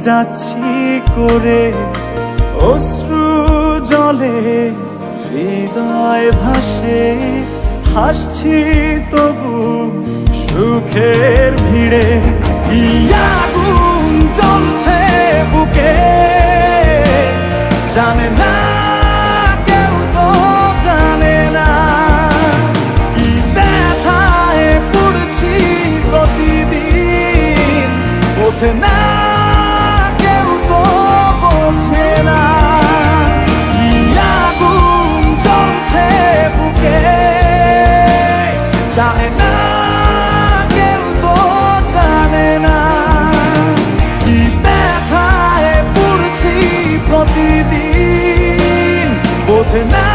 যাচ্ছি করে অশ্রু জলে হৃদয় ভাসে, হাসছি তবু সুখের ভিড়ে। আগুন জ্বলছে বুকে, জানে না কেউ, তো জানে না কি ব্যথায় পড়ছি প্রতিদিন। বোঝে না কেউ, তো বোঝে না কি আগুন জ্বলছে বুকে, জানে না কেউ, তো জানে না কি ব্যথায় পড়ছি প্রতিদিন। বোঝে না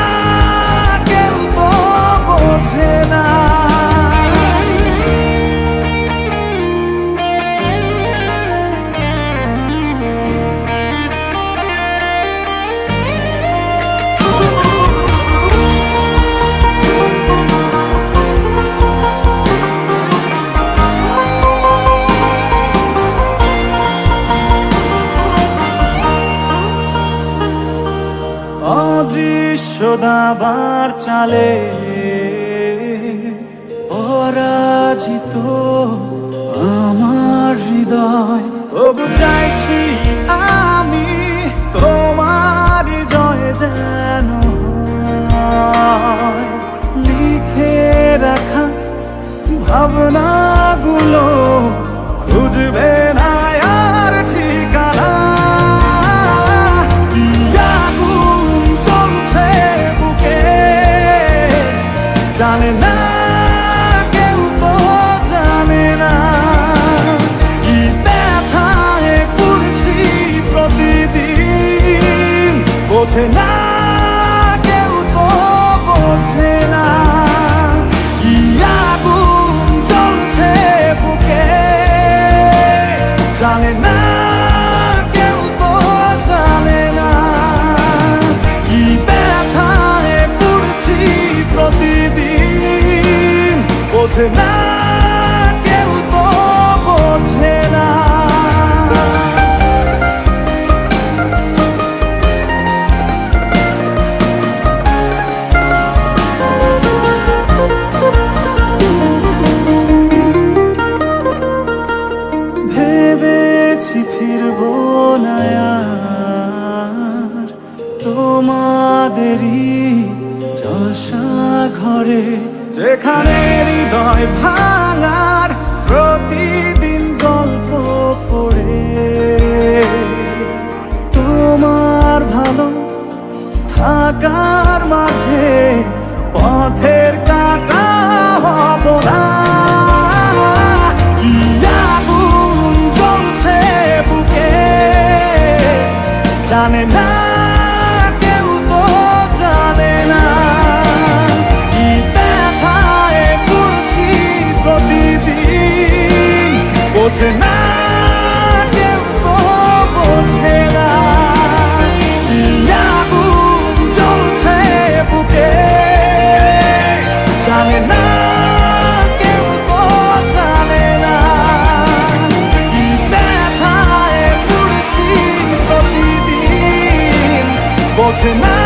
কেউ, তো বোঝে না। অদৃশ্য দাবার চালে পরাজিত আমার হৃদয়। তবু চাইছি আমি তোমার জয় যেন হয়। লিখে রাখা ভাবনাগুলো খুঁজবে না আর ঠিকানা। জানে না কেউ, তো জানে না কি ব্যথায় পড়ছি প্রতিদিন। বোঝে না কেউ, তো বোঝে না কি আগুন জ্বলছে বুকে, জানে না কেউ, তো জানে না কি ব্যথায় পড়ছি প্রতিদিন। বোঝে না কেউ, তো বোঝে না। ভেবেছি ফিরবো না আর তোমাদেরই জলসা ঘরে, যেখানে হৃদয় ভাঙার প্রতিদিন গল্প পড়ে। তোমার ভালো থাকার মাঝে পথের কাঁটা হব না। কি আগুন জ্বলছে বুকে, জানে না কেউ, তো জানে না কি ব্যথায় পড়ছি প্রতিদিন। বোঝে না কেউ, তো বোঝে না কি আগুন জ্বলছে বুকে, জানে না কেউ, তো জানে না কি ব্যথায় পড়ছি প্রতিদিন। বোঝে না